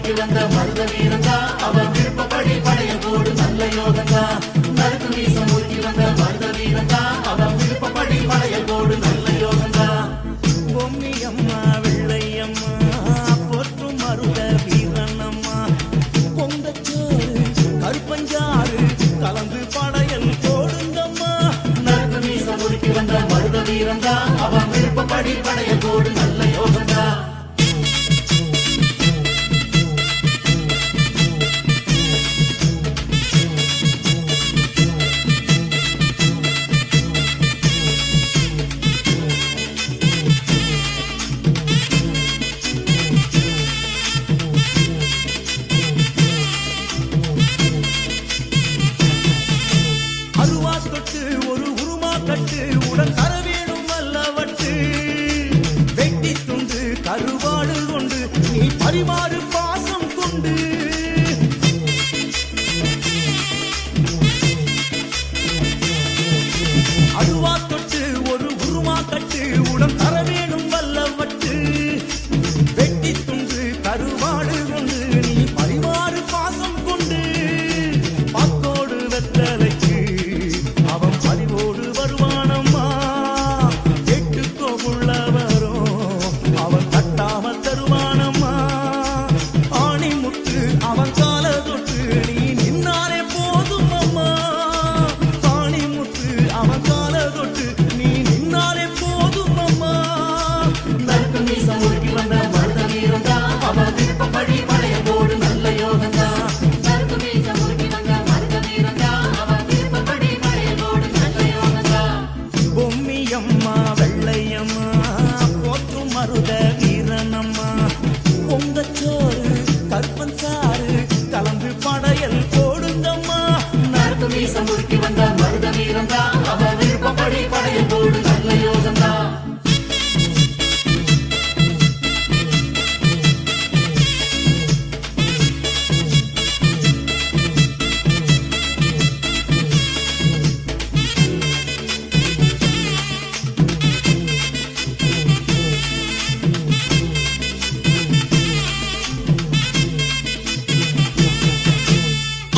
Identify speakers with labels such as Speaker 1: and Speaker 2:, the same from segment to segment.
Speaker 1: முறுக்கி வந்த மருத வீரந்தா அவன் விருப்பப்படி படைய போடு நல்ல யோகந்தா. நறுக்கு மீச முறுக்கி வந்த மருத வீரந்தா அவன் விருப்பப்படி படைய போடு நல்ல யோகந்தா.
Speaker 2: பொம்மியம்மா வெள்ளையம்மா போற்றும் மருத வீரனம்மா பொங்கச்சோறு கருப்பஞ்சாறு கலந்து படையல் போடுங்கம்மா.
Speaker 1: நறுக்கு மீச முறுக்கி வந்த மருத வீரந்தா அவன் விருப்பப்படி படைய போடு நல்ல யோகந்தா.
Speaker 2: ஒரு உருமா கட்டு உடன் தர வேணும் அல்லவட்டு வெட்டி துண்டு கருவாடு கொண்டு நீ பரிமாறு பாசம் கொண்டு அருவா தொட்டு ஒரு உருமா கட்டு உடன் தர வேணும் அல்லவட்டு வெட்டி துண்டு கருவாடு கொண்டு நீ பரிமாறு பாசம் கொண்டு பாத்தோடு வெத்தலைக்கு அவன் பதிவோடு வருவானம்மா. எட்டுக்கோ உள்ளவரும் அவன் கட்டாமல் தருவானம்மா. ஆணி முத்து அவன் கால தொட்டு நீ நின்னாரே போதும் அம்மா. ஆணி முத்து அவன் கால தொட்டு நீ நின்னாரே போதும் அம்மா.
Speaker 1: நறுக்கு மீச முறுக்கி வந்த மருத வீரந்தா அவன் விருப்பப்படி படைய போடு நல்ல யோகந்தா. நறுக்கு மீச முறுக்கி வந்த மருத வீரந்தா அவன் விருப்பப்படி படைய போடு நல்ல யோகந்தா.
Speaker 2: பொம்மியம்மா வெள்ளையம்மா போற்றும் மருத வீரனம்மா பொங்கச்சோறு கற்பன் சாறு கலந்து படையல் போடுங்கம்மா.
Speaker 1: நறுக்கு மீச முறுக்கி வந்த மருத வீரந்தா அவன் விருப்பப்படி படைய போடு நல்ல யோகந்தா.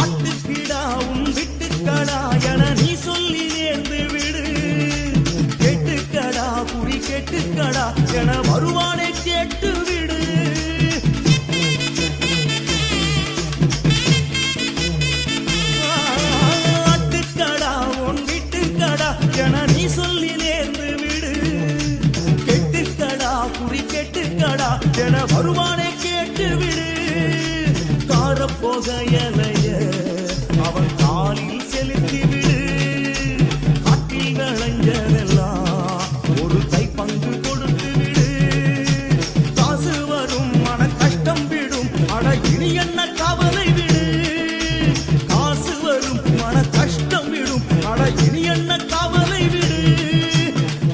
Speaker 2: அட்டுக்கிடா உன் விட்டுக்கடா என நீ சொல்லி நேர்ந்து விடு. கெட்டுக்கடா குறி கெட்டுக்கடா என வருவானே கேட்டு விடு. அட்டுக்கடா உன் விட்டுக்கடா என நீ சொல்லி நேர்ந்து விடு. கெட்டுக்கடா குறி கெட்டுக்கடா என வருவானே கேட்டு விடு. காரப்போகையலைய அவன் காலில் செலுத்தி விடு. காட்டில் விளைஞ்சதெல்லாம் ஒரு கை பங்கு கொடுத்து விடு. காசு வரும் மன கஷ்டம் விடும் அட இனி என்ன கவலை விடு. காசு வரும் மன கஷ்டம் விடும் அட இனி என்ன கவலை விடு.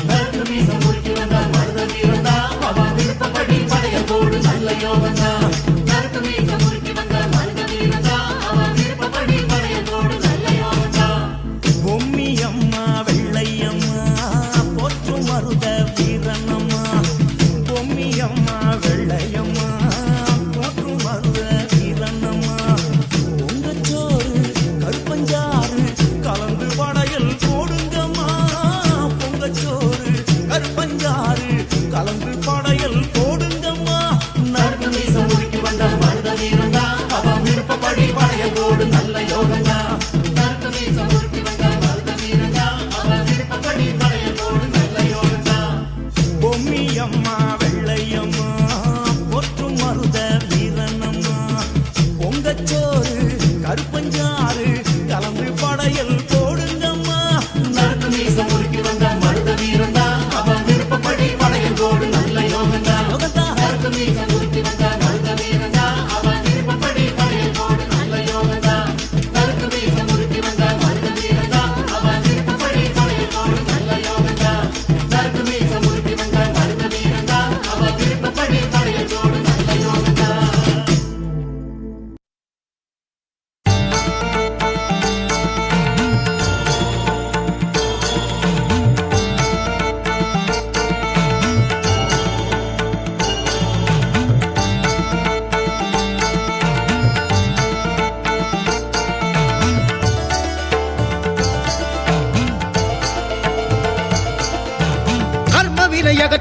Speaker 1: நறுக்கு மீச முறுக்கி வந்த மருத வீரந்தா அவன் விருப்பப்படி படைய போடு நல்ல யோகந்தா. நறுக்கு மீச முறுக்கி வந்த மருத வீரந்தா அவன் விருப்பப்படி படைய போடு நல்ல யோகந்தா.
Speaker 2: பொம்மியம்மா வெள்ளையம்மா போற்றும் மருத வீரனம்மா பொம்மியம்மா வெள்ளையம்மா போற்றும் மருத வீரனம்மா பொங்கச்சோறு கருப்பஞ்சாறு கலந்து படையல் போடுங்கம்மா. பொங்கச்சோறு கருப்பஞ்சாறு கலந்து படையல் போடுங்கம்மா.
Speaker 1: நறுக்கு மீச முறுக்கி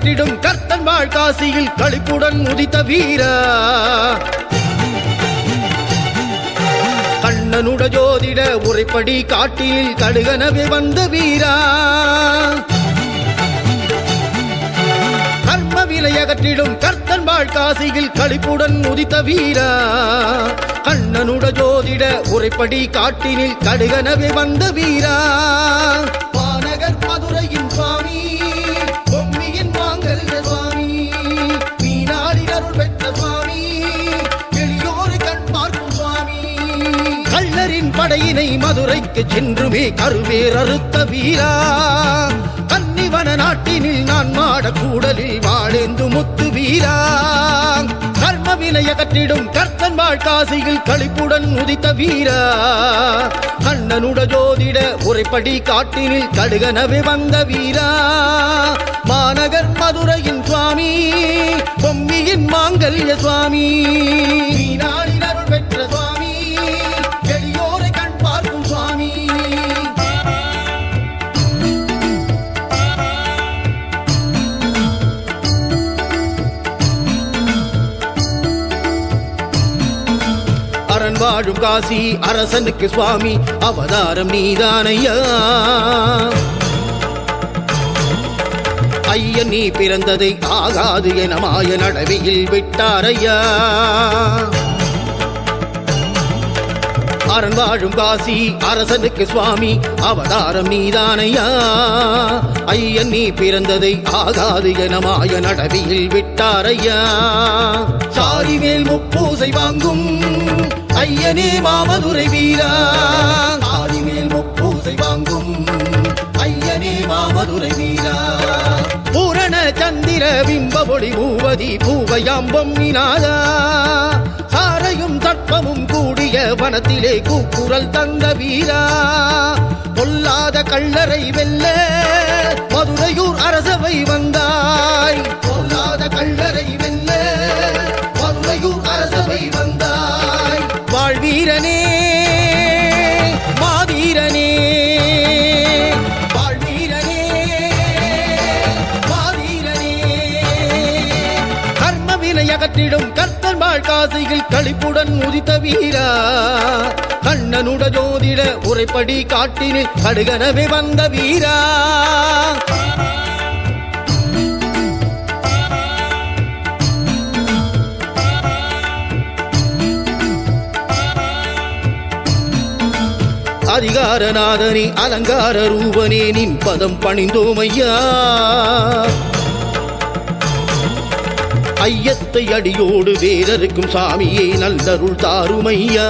Speaker 3: அகற்றிடும் கர்த்தன் வாழ் காசியில் களிப்புடன் உதித்த வீரா கண்ணனுட ஜோதிட உரைப்படி காட்டில் கடுகனவே வந்த வீரா கர்ம விலை அகற்றிடும் கர்த்தன் வாழ் காசியில் களிப்புடன் உதித்த வீரா கண்ணனுட ஜோதிட உரைப்படி காட்டினில் கடுகனவே வந்த வீரா வானகர் மதுரையின் சுவாமி பொம்மியின் மாங்கல்ய சுவாமி மீனாடி அருள் பெற்ற சுவாமி எளியோரை கண் பார்க்கும் சுவாமி கள்ளரின் படையினை மதுரைக்கு சென்றுமே கருவேர் அறுத்த வீரா கன்னிவன நாட்டினில் நான் மாட கூடலில் வாழேந்து முத்து வீரா கர்ம விலை அகற்றிடும் கர்த்தன் வாழ் காசியில் களிப்புடன் உதித்த வீரா கண்ணனுட ஜோதிட உரைப்படி காட்டினில் கடுகனவே வந்த வீரா மாநகர் மதுரையின் சுவாமி பொம்மியின் மாங்கல்ய சுவாமி மீனாளின் அருள் பெற்ற சுவாமி எளியோரை கண் பார்க்கும் சுவாமி அரண் வாழும் காசி அரசனுக்கு சுவாமி அவதாரம் நீதானையா ஐயன் நீ பிறந்ததை ஆகாது என மாய நடவியில் விட்டாரையா அரண் வாழும் காசி அரசனுக்கு சுவாமி அவதாரம் நீதானையா ஐயன் நீ பிறந்ததை ஆகாது என மாய நடவியில் விட்டாரையா சாரிவேல் முப்பூசை வாங்கும் ஐயனே மாமதுரை வீரா சாரிவேல் முப்பூசை வாங்கும் ஐயனே மாமதுரை வீரா பூரண சந்திர பிம்ப ஒளி பூவதி பூவையாம்பம் நினாதா சாரையும் தட்பமும் கூடிய வனத்திலே கூக்குரல் தந்த வீரா பொல்லாத கள்ளரை வெல்ல மதுரையூர் அரசவை வந்தாய் பொல்லாத கள்ளரை வெல்ல மதுரையூர் அரசவை வந்தாய் வாழ்வீரனே மாவீரனே வாழ்வீரனே மாவீரனே கர்ம வினை அகற்றிடும் கர்த்தன் வாழ் காசியில் களிப்புடன் உதித்த வீரா கண்ணனுட ஜோதிட உரைப்படி காட்டினில் கடுகனவே வந்த வீரா அதிகாரநாதனே அலங்கார ரூபனே நின் பதம் பணிந்தோமையா ஐயத்தை அடியோடு வேறருக்கும் சாமியே நல்லருள் தாருமையா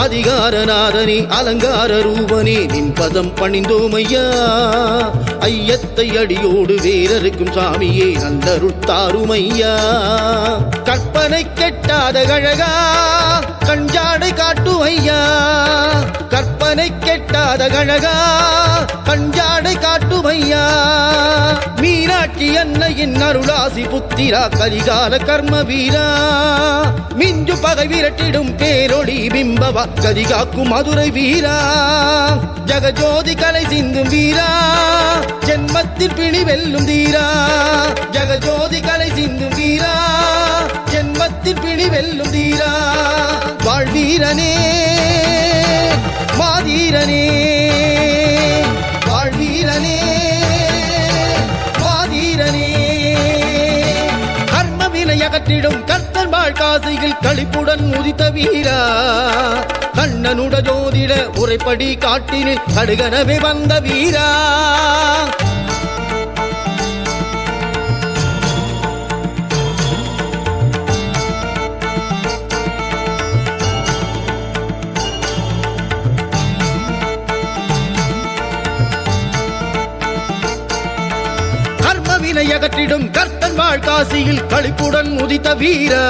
Speaker 3: அதிகாரநாதனே அலங்கார ரூபனே நின் பதம் பணிந்தோமையா ஐயத்தை அடியோடு வேறருக்கும் சாமியே நல்லருள் தாருமையா கற்பனை கெட்டாத கழகா கஞ்சாடை காட்டுமையா கற்பனை கெட்டாத கழகா கஞ்சாடை காட்டுமையா மீனாட்சி அன்னையின் அருளாசி புத்திரா கலிகால கர்ம வீரா மிஞ்சு பகை விரட்டிடும் பேரொளி பிம்பவா கதிகாக்கும் மதுரை வீரா ஜகஜோதி கலை சிந்தும் வீரா ஜென்மத்தில் பிணி வெல்லும் தீரா ஜகஜோதி கலை சிந்தும் வீரா ஜென்மத்தில் பிணி வெல்லும் தீரா வாழ்வீரனே மாதீரனே வாழ்வீரனே மாதீரனே கர்ம வினை அகற்றிடும் கர்த்தன் வாழ் காசியில் களிப்புடன் உதித்த வீரா கண்ணனுட ஜோதிட உரைப்படி காட்டினில் கடுகனவே வந்த வீரா வினை அகற்றிடும் கர்த்தன் வாழ் காசியில் களிப்புடன் உதித்த வீரா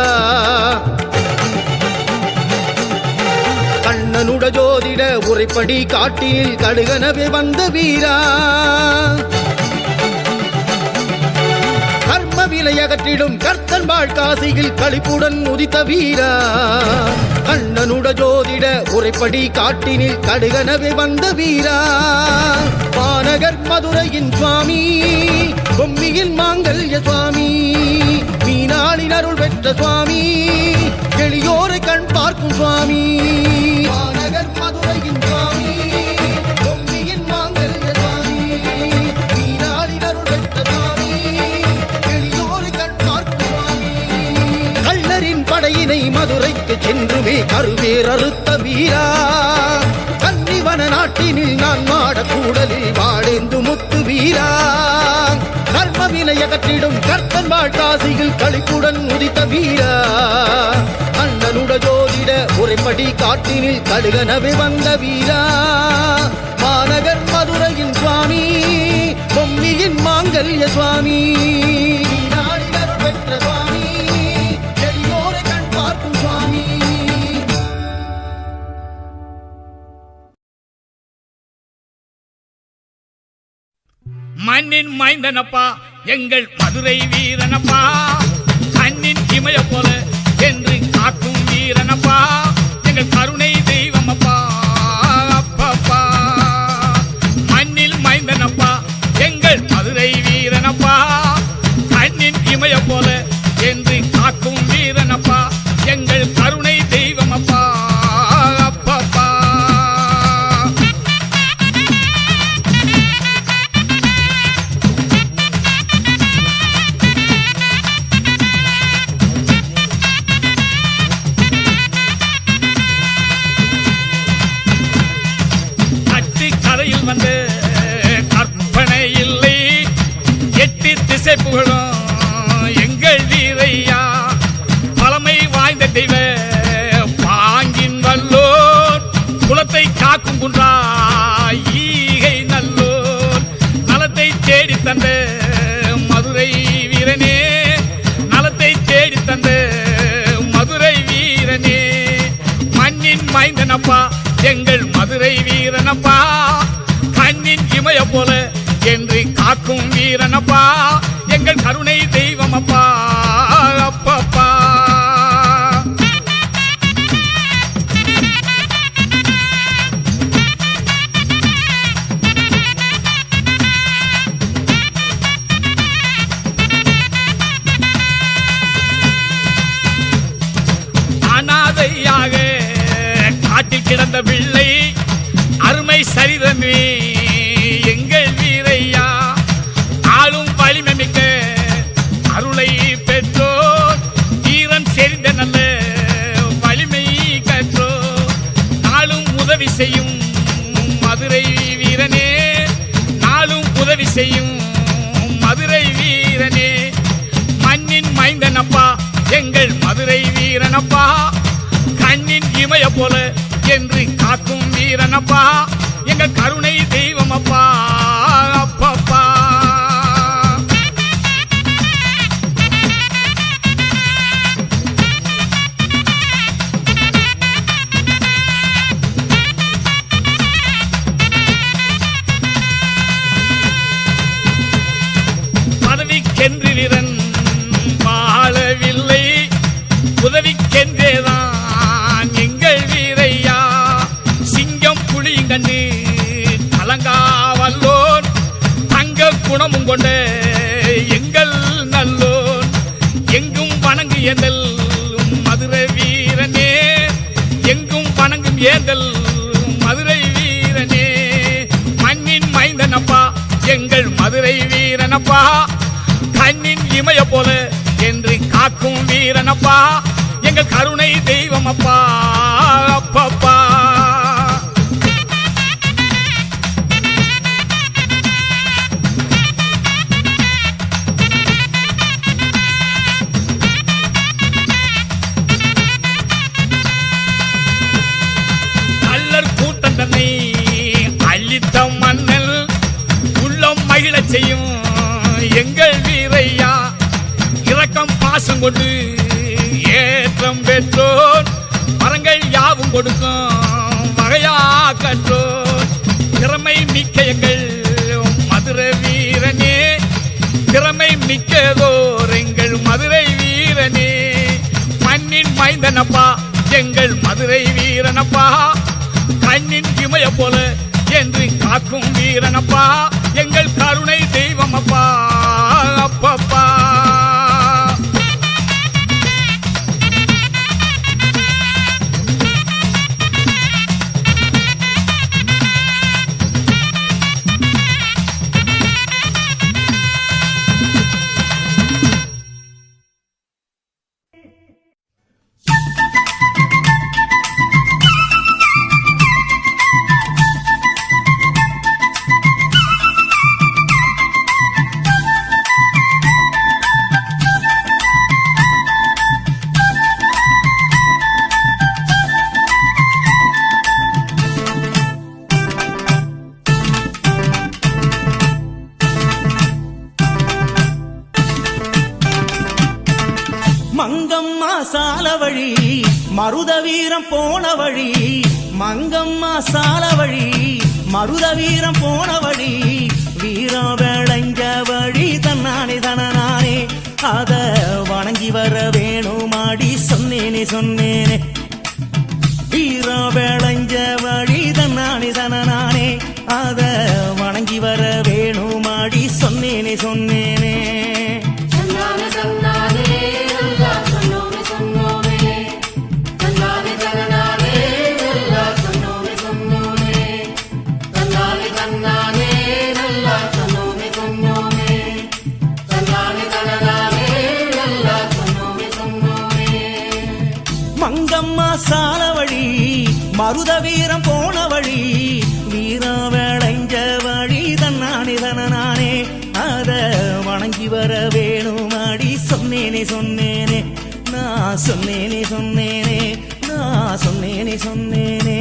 Speaker 3: கண்ணனுட ஜோதிட உரைப்படி காட்டில் கடுகனவே வந்த வீரா கர்ம கர்மவினை அகற்றிடும் கர்த்தன் வாழ்காசியில் களிப்புடன் உதித்த வீரா கண்ணனுட ஜோதிட உரைப்படி காட்டினில் கடுகனவே வந்த வீரா மாநகர் மதுரையின் சுவாமி பொம்மியின் மாங்கல்ய சுவாமி மீனாளின் அருள் பெற்ற சுவாமி எளியோரை கண் பார்க்கும் சுவாமி மாநகர் மதுரையின் சுவாமி பொம்மியின் மாங்கல்ய சுவாமி மீனாளின் அருள் பெற்ற சுவாமி எளியோரை கண் பார்க்கும் சுவாமி கள்ளரின் படையினை மதுரைக்கு சென்றுமே கருவேர் அறுத்த வீரா கன்னிவன நாட்டினில் நான் மாட கூடலில் வாழேந்து முத்து வீரா கர்மவினை அகற்றிடும் கர்த்தன் வாழ்காசியில் களிப்புடன் உதித்த வீரா அண்ணனுட ஜோதிட உரைப்படி காட்டினில் கடுகனவே வந்த வீரா மாநகர் மதுரையின் சுவாமி பொம்மியின் மாங்கல்ய சுவாமி நாடினர் பெற்ற சுவாமி எளியோரை கண் பார்க்கும் சுவாமி
Speaker 4: மண்ணின் மைந்தனப்பா எங்கள் மதுரை வீரனப்பா கண்ணின் இமய போல என்று காக்கும் வீரனப்பா எங்கள் கருணை தெய்வமப்பா அப்பப்பா மண்ணில் மைந்தனப்பா எங்கள் மதுரை வீரனப்பா கண்ணின் இமய போல என்று காக்கும் வீரனப்பா எங்கள் கருணை தெய்வமப்பா அப்பப்பா கரையில் வந்து கற்பனை இல்லை எட்டு திசை புகழும் எங்கள் வீரையா பழமை வாய்ந்த தெய்வ பாங்கின் வல்லோர் குலத்தை காக்கும் குன்றா ஈகை நல்லோர் நலத்தை தேடி தந்த மதுரை வீரனே நலத்தை தேடி தந்த மதுரை வீரனே மண்ணின் மைந்தனப்பா எங்கள் மதுரை வீரனப்பா கண்ணின் இமய போல என்று காக்கும் வீரனப்பா எங்கள் கருணை தெய்வமப்பா அப்பப்பா அனாதையாக காட்டில் கிடந்த பிள்ளை அருமை சரிதமே எங்கள் வீரையா ஆளும் வலிமை மிக்க அருளை பெற்றோர் வீரன் செறிந்த நல்ல வலிமை கற்றோர் நாளும் உதவி செய்யும் மதுரை வீரனே நாளும் உதவி செய்யும் மதுரை வீரனே மண்ணின் மைந்தனப்பா எங்கள் மதுரை வீரனப்பா கண்ணின் இமய போல என்று காக்கும் வீரனப்பா எங்கள் கருணை தெய்வமப்பா அப்பப்பா பதவிக்கென்று வீரன் வாழவில்லை உதவிக்கென்றேதான் எங்கள் வீரையா சிங்கம் புலியும் கண்டு கலங்காவல்லோன் தங்க குணமும் கொண்ட எங்கள் நல்லோன் எங்கும் வணங்கு ஏந்தல் மதுரை வீரனே எங்கும் வணங்கும் ஏந்தல் மதுரை வீரனே மண்ணின் மைந்தனப்பா எங்கள் மதுரை வீரனப்பா கண்ணின் இமய போல என்று காக்கும் வீரனப்பா எங்கள் கருணை தெய்வமப்பா அப்பப்பா கள்ளர் கூட்டம் தன்னை அழித்த மன்னல் உள்ளம் மகிழச் செய்யும் எங்கள் வீரையா இரக்கம் பாசம் கொண்டு ஏற்றம் பெற்றோர் மரங்கள் யாவும் கொடுக்கும் வகையா கற்றோர் திறமை மிக்க எங்கள் மதுரை வீரனே திறமை மிக்கதோர் எங்கள் மைந்தனப்பா எங்கள் மதுரை வீரனப்பா கண்ணின் இமய போல என்று காக்கும் வீரனப்பா எங்கள் கருணை தெய்வமப்பா அப்பப்பா
Speaker 2: மங்கம்மா சால வழி மருத வீரம் போன வழி மங்கம்மா சால வழி மருத வீரம் போன வழி வீரம் விளைஞ்ச வழி தன்னானே தனநானே அத வணங்கி வர வேணுமாடி சொன்னேனே சொன்னேனே வீரம் விளைஞ்ச வழி தன்னானே தனநானே அத வணங்கி வர வேணுமாடி சொன்னேனே சொன்னேனே
Speaker 1: தன்னானே தன்னானே நல்லா சொன்னோமே சொன்னோமே தன்னானே தன்னானே நல்லா சொன்னோமே சொன்னோமே தன்னானே தன்னானே நல்லா சொன்னோமே சொன்னோமே தன்னானே தன்னானே நல்லா சொன்னோமே சொன்னோமே
Speaker 2: மங்கம்மா சால வழி மருத வீரம் போன வழி வீரம் விளைஞ்ச வழி தன்னானே தனநானே அத வணங்கி வர வேணுமாடி சொன்னேனே சொன்னேனே நான் சொன்னேனே சொன்னேனே நான் சொன்னேனே சொன்னேனே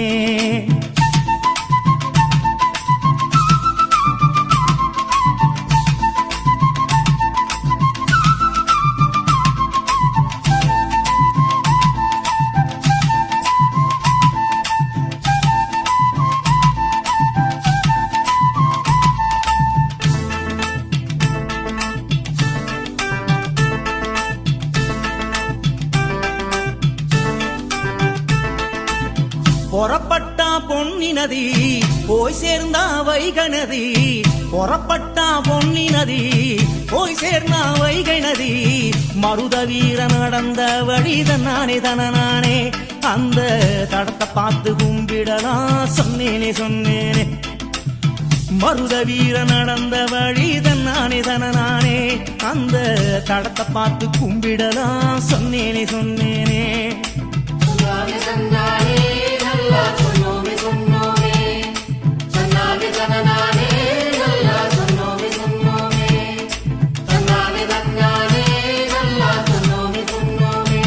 Speaker 2: பொறப்பட்டா பொன்னி நதி போய் சேர்ந்தா வைகை நதி பொறப்பட்டா பொன்னி நதி போய் சேர்ந்தா வைகை நதி மருத வீர நடந்த வழி தன்னானே தனநானே அந்த தடத்தை பார்த்து கும்பிடலாம் சொன்னேனே சொன்னேனே மருத வீர நடந்த வழி தன்னானே தனநானே அந்த தடத்தை பார்த்து கும்பிடலாம் சொன்னேனே சொன்னேனே
Speaker 1: தன்னானே தன்னானே நல்லா சொன்னோமே சொன்னோமே தன்னானே தன்னானே நல்லா சொன்னோமே சொன்னோமே தன்னானே தன்னானே நல்லா சொன்னோமே சொன்னோமே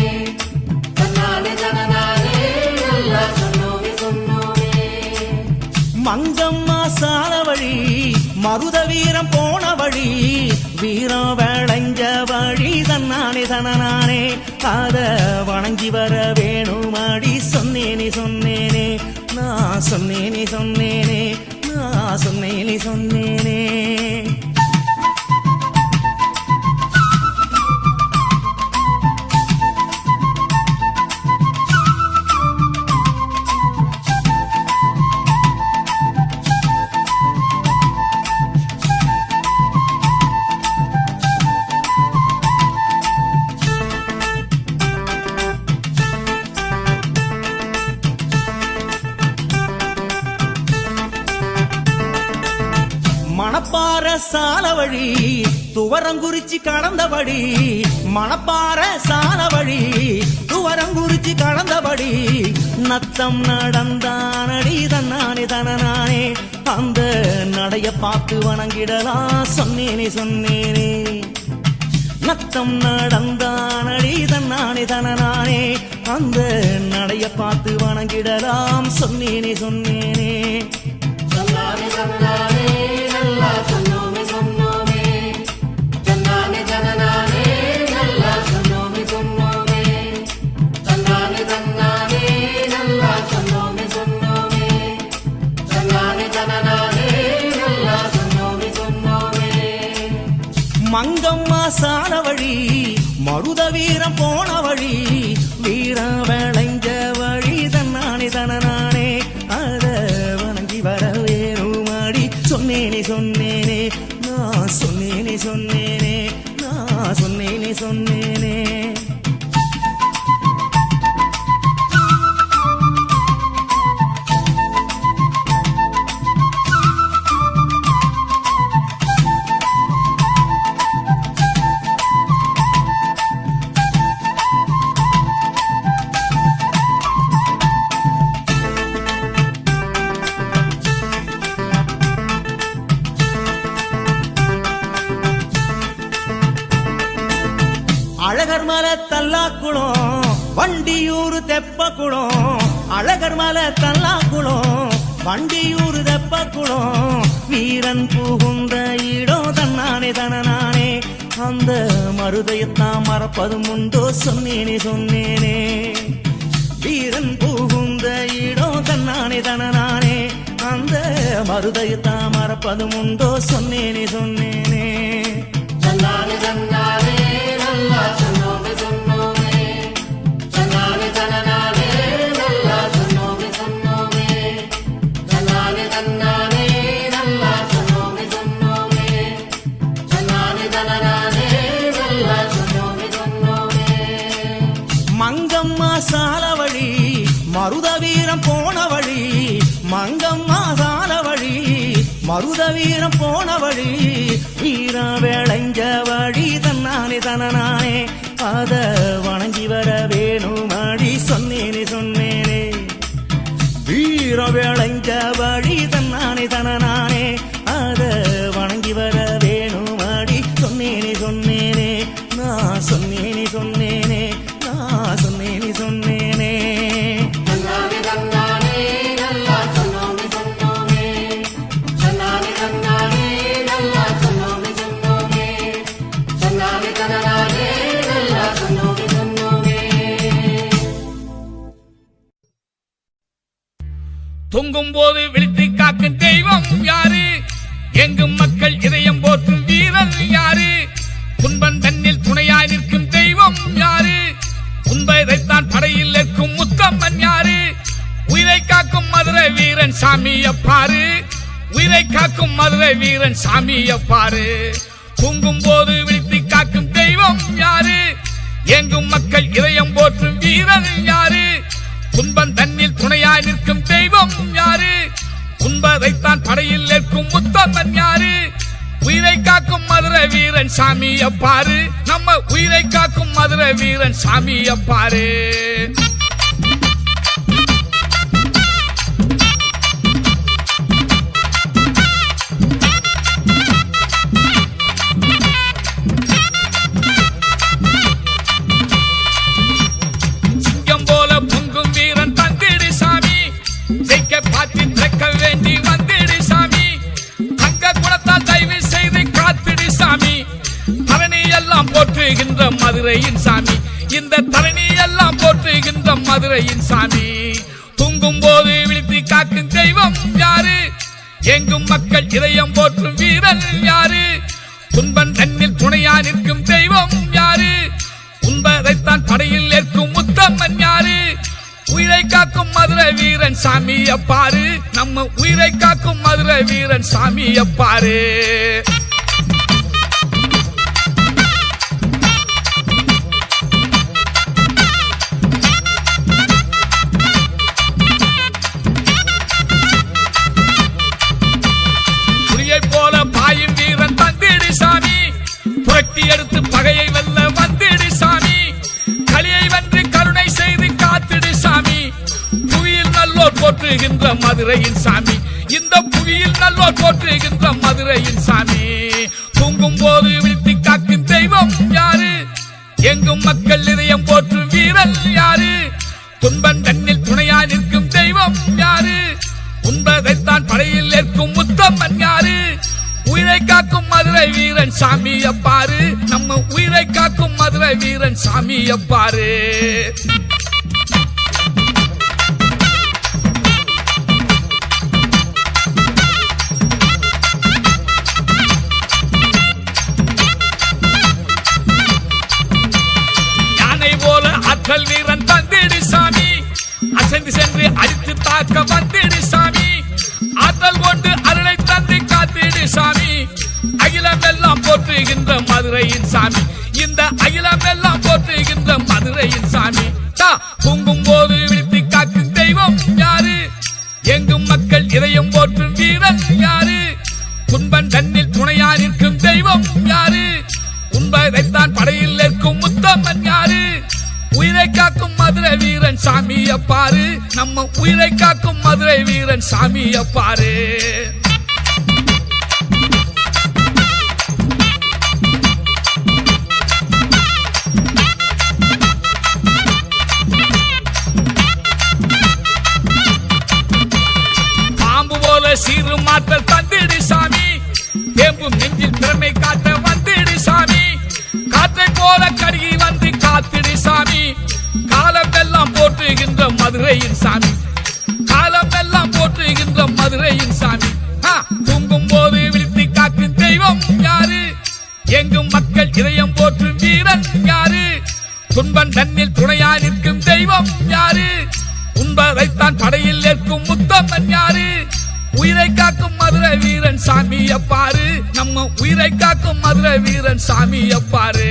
Speaker 1: தன்னானே தன்னானே நல்லா சொன்னோமே சொன்னோமே
Speaker 2: மங்கம்மா சால வழி மருத வீரம் போன வழி வீரம் விளைஞ்ச வழி தன்னானே தனநானே அத வணங்கி வர வேணுமாடி சொன்னேனே சொன்னேனே நான் சொன்னேனே சொன்னேனே நான் சொன்னேனே சொன்னேனே மணப்பாற சால வழி துவரங்குறிச்சி கடந்தபடி மணப்பாற சால வழி துவரங்குறிச்சி கடந்தபடி நத்தம் நடந்தானடி தன்னானே தனநானே அந்த நடைய பார்த்து வணங்கிடலாம் சொன்னேனே சொன்னேனே நத்தம் நடந்தானடி தன்னானே தனநானே அந்த நடைய பார்த்து வணங்கிடலாம் சொன்னேனே சொன்னேனே
Speaker 1: தன்னானே தன்னானே நல்லா சொன்னோமே சொன்னோமே தன்னானே தன்னானே நல்லா சொன்னோமே சொன்னோமே தன்னானே தன்னானே நல்லா சொன்னோமே சொன்னோமே தன்னானே தன்னானே நல்லா சொன்னோமே சொன்னோமே
Speaker 2: மங்கம்மா சால வழி மருத வீரம் போன வழி வீரா விளைஞ்ச வழி தன்னானே தனநானே அத வணங்கி வர வேணுமாடி சொன்னேனே சொன்னேனே நான் சொன்னேனே சொன்னேனே நான் சொன்னேனே சொன்னேனே அழகர் மலை தல்லாக்குளம் வண்டியூர் தெப்பக்குளம் அழகர் மலை தல்லாக்குளம் வண்டியூர் தெப்பக்குளம் வீரன் புகுந்த இடம் தன்னானே தனநானே அந்த மருதையத்தான் மறப்பதும் உண்டோ சொன்னேனே சொன்னேனே வீரன் புகுந்த இடம் தன்னானே தனநானே அந்த மருதையத்தான் மறப்பதும் உண்டோ சொன்னேனே சொன்னேனே
Speaker 1: தன்னானே தன்னானே நல்லா சொன்னோமே சொன்னோமே தன்னானே தன்னானே நல்லா சொன்னோமே சொன்னோமே தன்னானே தன்னானே நல்லா சொன்னோமே சொன்னோமே தன்னானே தன்னானே நல்லா சொன்னோமே சொன்னோமே
Speaker 2: மங்கம்மா சால வழி மருத வீரம் போன வழி மங்கம்மா சால வழி மருத வீரம் போன வழி வீரா விளைஞ்ச வழி தன்னானே தனநானே அத வணங்கி வர வேணுமாடி சொன்னேனே சொன்னேனே வீர விளைஞ்ச வழி தன்னானே தனநானே அத வணங்கி வர வேணுமாடி சொன்னேனே சொன்னேனே நான் சொன்னேனே சொன்னேனே நான் சொன்னேனே சொன்னேனே
Speaker 1: தன்னானே தன்னானே நல்லா சொன்னோமே சொன்னோமே தன்னானே தன்னானே நல்லா சொன்னோமே சொன்னோமே தன்னானே தன்னானே நல்லா சொன்னோமே சொன்னோமே
Speaker 4: தொங்கும் போது விழித்து காக்கும் தெய்வம் யாரு எங்கும் மக்கள் இதயம் போற்றும் வீரன் யாரு துன்பன் தன்னில் துணையாய் நிற்கும் தெய்வம் யாரு உண்பதைத்தான் படையில் நிற்கும் முத்தம்மன் யாரு உயிரை காக்கும் மதுரை வீரன் சாமியப்பாரு உயிரை காக்கும் மதுரை வீரன் சாமியப்பாரு தூங்கும் போது விழித்து காக்கும் தெய்வம் யாரு எங்கும் மக்கள் இதயம் போற்றும் வீரன் யாரு துன்பன் தன்னில் துணையாய் நிற்கும் தெய்வம் யாரு உண்பதைத்தான் படையில் நிற்கும் முத்தம்மன் யாரு உயிரை காக்கும் மதுரை வீரன் சாமியப்பாரு நம்ம உயிரை காக்கும் மதுரை வீரன் சாமியப்பாரு சிங்கம் போல பொங்கும் வீரன் தந்திடு சாமி ஜெயிக்க பார்த்து திறக்க வேண்டி வந்திடு சாமி தங்க குணத்தால் தயவு செய்து காத்திடு சாமி தரணி எல்லாம் போற்றுகின்ற மதுரையின் சாமி இந்த தரணி எல்லாம் போற்றுகின்ற மதுரையின் சாமி தூங்கும் போது விழித்து காக்கும் தெய்வம் யாரு எங்கும் மக்கள் இதயம் போற்றும் வீரன் யாரு துன்பன் தன்னில் துணையா நிற்கும் தெய்வம் யாரு உண்பதைத்தான் படையில் ஏற்கும் முத்தம்மன் யாரு உயிரை காக்கும் மதுரை வீரன் சாமியப்பாரு நம்ம உயிரை காக்கும் மதுரை வீரன் சாமியப்பாரு புலியை போல பாயும் வீரன் தந்திடு சாமி புரட்டி எடுத்து பகையை வெல்ல வந்திடு சாமி கலியை வென்று கருணை செய்து காத்திடு சாமி புவியில் நல்லோர் போற்றுகின்ற மதுரையின் சாமி இந்த புவியில் நல்லோர் போற்றுகின்ற மதுரையின் சாமி தூங்கும் போது விழித்து காக்கும் தெய்வம் யாரு எங்கும் மக்கள் இதயம் போற்றும் வீரன் யாரு துன்பன் தன்னில் துணையா நிற்கும் தெய்வம் யாரு உண்பதைத்தான் படையில் ஏற்கும் முத்தம்மன் யாரு உயிரை காக்கும் மதுரை வீரன் சாமியப்பாரு நம்ம உயிரை காக்கும் மதுரை வீரன் சாமியப்பாரு யானை போல ஆற்றல் வீரன் அசைந்து சென்று அடித்து தாக்க வந்திடு சாமி, ஆற்றல் கொண்டு அருளை தந்து காத்திடு சாமி. அகிலம் எல்லாம் போற்றுகின்ற மதுரையின் சாமி, இந்த அகிலம் எல்லாம் போற்றுகின்ற மதுரையின் சாமி. பொங்கும் போது விழித்து காக்கும் தெய்வம் யாரு, எங்கும் மக்கள் இதயம் போற்றும் வீரன் யாரு, துன்பன் தன்னில் துணையா நிற்கும் தெய்வம் யாரு, உண்பதைத்தான் படையில் நிற்கும் முத்தம்மன் யாரு, உயிரை காக்கும் மதுரை வீரன் சாமியை பாரு, நம்ம உயிரை காக்கும் மதுரை வீரன் சாமியை பாரு. பாம்பு போல சீரு மாற்றல் தந்திடு சாமி, தேம்பும் நெஞ்சில் திறமை காட்ட வந்திடு சாமி, காற்றை போல கருகி வந்து காத்திடு சாமி. காலம் எல்லாம் போற்றுகின்ற மதுரையின் சாமி, காலம் எல்லாம் போற்றுகின்ற மதுரையின் சாமி. தூங்கும் போது விழித்து காக்கும் தெய்வம் யாரு, எங்கும் மக்கள் இதயம் போற்றும் வீரன் யாரு, துன்பன் தன்னில் துணையா நிற்கும் தெய்வம் யாரு, உண்பதைத்தான் படையில் ஏற்கும் முத்தம்மன் யாரு, உயிரை காக்கும் மதுரை வீரன் சாமியை பாரு, நம்ம உயிரை காக்கும் மதுரை வீரன் சாமியை பாரு.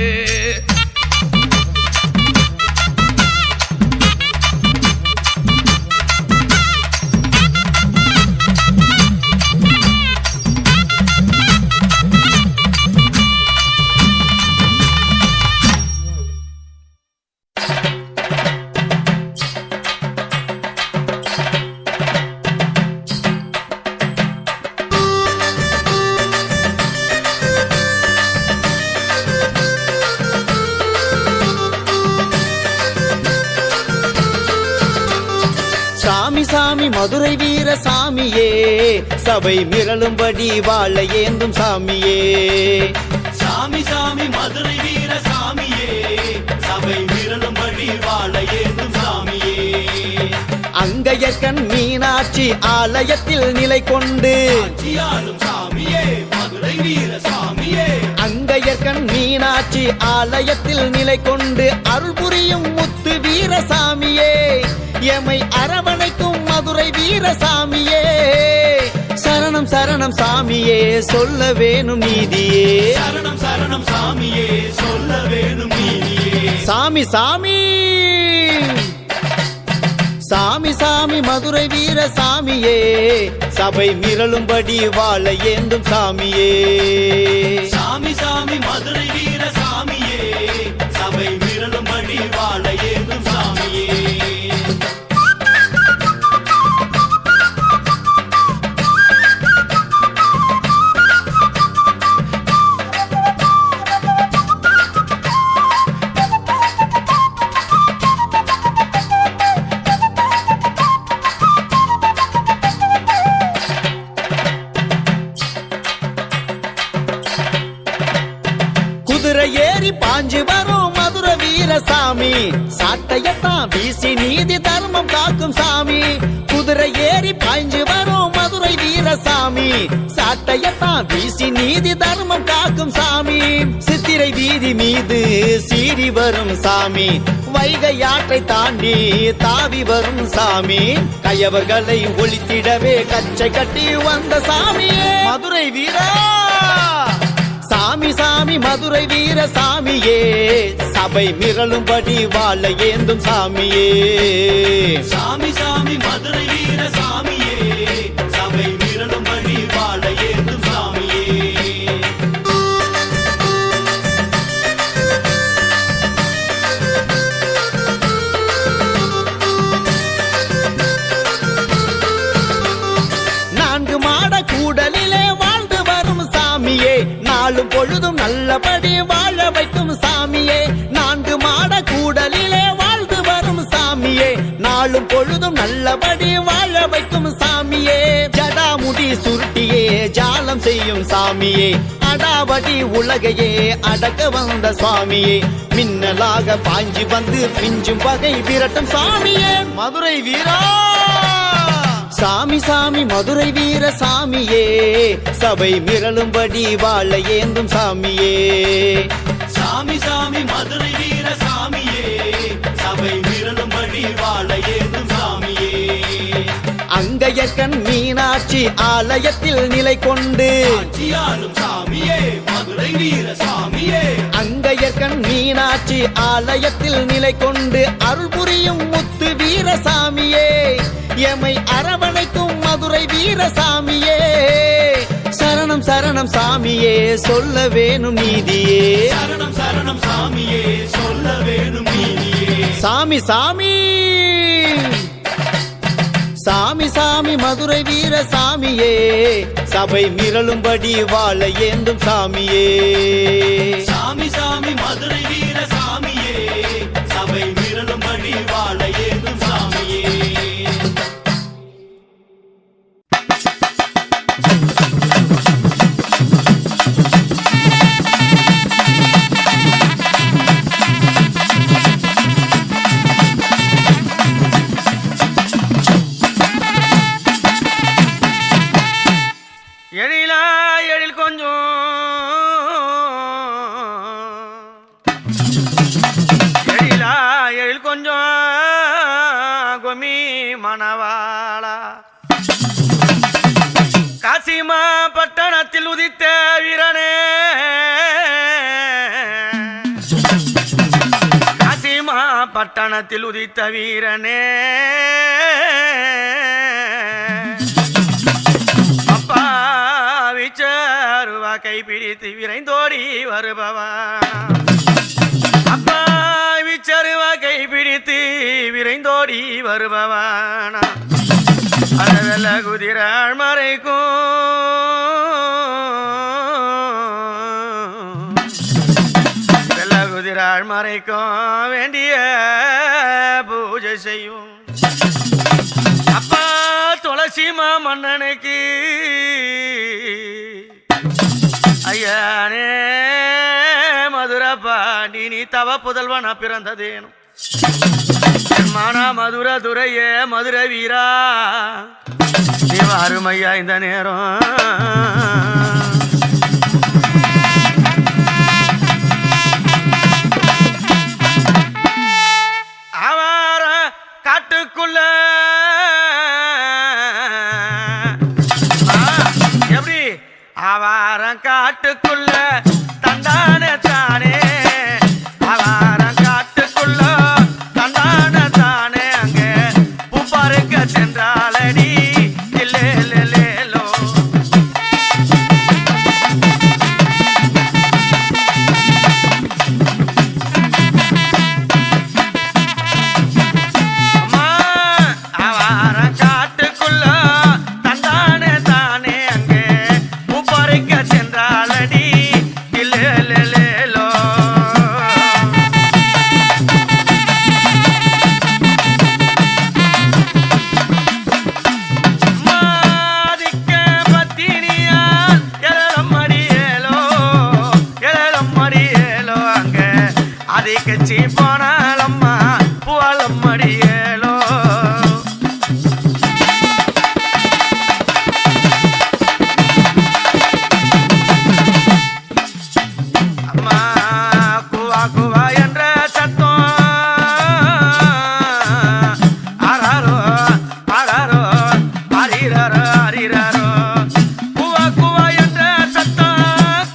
Speaker 3: சாமி சாமி மதுரை வீர சாமியே, சபை மிரளும்படி வாழ ஏந்தும் சாமியே.
Speaker 2: சாமி சாமி மதுரை வீர சாமியே, சபை மிரளும்படி வாழ ஏந்தும் சாமியே.
Speaker 3: அங்கையர்கண் மீனாட்சி ஆலயத்தில் நிலை கொண்டு
Speaker 2: ஆட்சியாளும் சாமியே, மதுரை வீர சாமியே.
Speaker 3: அங்கையர்கண் மீனாட்சி ஆலயத்தில் நிலை கொண்டு அருள் புரியும் முத்து வீர சாமியே, எமை அரவணைக்கும் மதுரை வீர சாமியே. சரணம் சரணம் சாமியே, சொல்ல வேணும் நீதியே.
Speaker 2: சரணம் சரணம் சாமியே, சொல்ல வேணும் நீதியே.
Speaker 3: சாமி சாமி சாமி சாமி மதுரை வீர சாமியே, சபை மிரளும்படி வாழ ஏந்தும் சாமியே.
Speaker 2: சாமி சாமி மதுரை வீர சாமியே, சபை மிரளும்படி வாழ ஏந்தும் சாமியே.
Speaker 3: குதிரை ஏறி பாஞ்சு வரும் மதுரை வீர சாமி, சாட்டையத்தான் வீசி நீதி தர்மம் காக்கும் சாமி. குதிரை ஏறி பாய்ஞ்சு வரும் மதுரை வீர சாமி, சாட்டையத்தான் வீசி நீதி தர்மம் காக்கும் சாமி. சித்திரை வீதி மீது சீறி வரும் சாமி, வைகை ஆற்றை தாண்டி தாவி வரும் சாமி. கயவர்களை ஒழித்திடவே கச்சை கட்டி வந்த சாமியே மதுரை வீரா. சாமி சாமி மதுரை வீர சாமியே, சபை மிரளும்படி வாழ ஏந்தும் சாமியே.
Speaker 2: சாமி சாமி மதுரை வீர சாமியே, சபை மிரளும்படி வாழ ஏந்தும் சாமியே.
Speaker 3: நான்கு மாட கூடலிலே வாழ்ந்து வரும் சாமியே, நாளும் பொழுதும் நல்லபடி வாழ வைக்கும் சாமியே. நான்கு மாட கூடலிலே வாழ்ந்து வரும் சாமியே, நாளும் பொழுதும் நல்லபடி வாழ வைக்கும் சாமியே. ஜடாமுடி சுருட்டியே ஜாலம் செய்யும் சாமியே, அடாவடி உலகையே அடக்க வந்த சுவாமியே. மின்னலாக பாஞ்சி வந்து பிஞ்சும் பகை விரட்டும் சாமியே மதுரை வீரா. சாமி சாமி மதுரை வீர சாமியே, சபை மிரளும்படி வாழ ஏந்தும் சாமியே.
Speaker 2: சாமி சாமி மதுரை வீர சாமியே, சபை மிரளும்படி வாழ ஏந்தும் சாமியே.
Speaker 3: அங்கையக்கண் மீனாட்சி ஆலயத்தில் நிலை கொண்டு
Speaker 2: ஆட்சியாலும் சாமியே மதுரை வீர சாமியே
Speaker 3: அங்கையக்கண் மீனாட்சி ஆலயத்தில் நிலை கொண்டு அருள் புரியும் முத்து வீரசாமியே எமை அரவணைக்கும் மதுரை வீரசாமியே சரணம் சரணம் சாமியே சொல்ல வேணும் நீதியே
Speaker 2: சரணம் சரணம் சாமியே சொல்ல வேணும் நீதியே
Speaker 3: சாமி சாமி சாமி சாமி மதுரை வீர சாமியே சபை மிரளும்படி வாழ ஏந்தும் சாமியே
Speaker 2: சாமி சாமி மதுரை வீர சாமியே சபை மிரளும்படி வாழ ஏந்தும் சாமியே
Speaker 5: எழிலா எழில் கொஞ்சம் எழிலா எழில் கொஞ்சம் கொமி மணவாளா காசிமா பட்டணத்தில் உதித்த வீரனே காசிமா பட்டணத்தில் உதித்த வீரனே கைப்பிடித்து விரைந்தோடி வருபவா அப்பா விச்சருவா கைப்பிடித்து விரைந்தோடி வருபவானா அதவெல்ல குதிராள் மறைக்கும் வெள்ள குதிராள் மறைக்கும் வேண்டிய பூஜை செய்யும் அப்பா துளசிமா மன்னனுக்கு ஐயானே மதுரை பாண்டி நீ தவ புதல்வனா பிறந்ததேனும் மானா மதுரை துரையே மதுரை வீரா நீ அருமையா இந்த நேரம் ஆவார காட்டுக்குள்ள எப்படி ஆவாரம் காட்டுக்குள்ள தண்டான தானே ஆவாரம் காட்டுக்குள்ள தண்டான தானே அங்க பூப்பாருக்க சென்றாலடி இல்லேலேலோ அம்மா ஆவாரம் காட்டுக்குள்ள தண்டான தானே அங்க பூப்பாருக்க சென்றாலடி இல்லேலேலோ மாதிக்க பத்தினியால் எழலம் மடியேலோ அங்க அதை கட்சி போனாலம்மா புவாலம் மடியேலோ அம்மா குவா குவா என்ற சத்தம் ஆராரோ ஆராரோ அரிராரோ அரிராரோ குவா குவா என்ற சத்தம்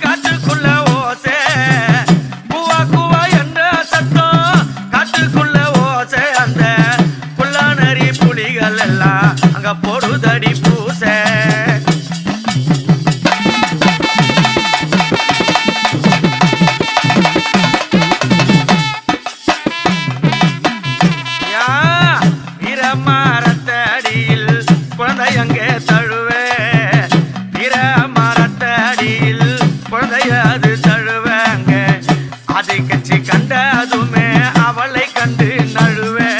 Speaker 5: காட்டுக்குள்ள ஓசை குவா குவா என்ற சத்தம் காட்டுக்குள்ள ஓசை அந்த புல்லானரி புலிகள் எல்லாம் அங்க போடுதடி பூசை வீரமரத்தடியில் குழந்தை அங்கே தழுவே வீரமரத்தடியில் குழந்தையாது தழுவேங்க அதை கட்சி கண்டதுமே அவளை கண்டு நழுவே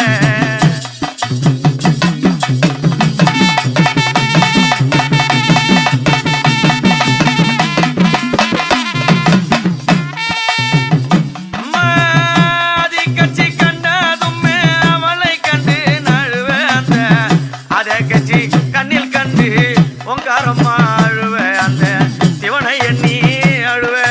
Speaker 5: அம்மா அதை கட்சி கண்டதுமே அவளை கண்டு நழுவே அந்த அதை கட்சி கண்ணில் கண்டு ஓங்காரம்மா அழுவே அந்த சிவனை எண்ணி அழுவே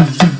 Speaker 5: ஆ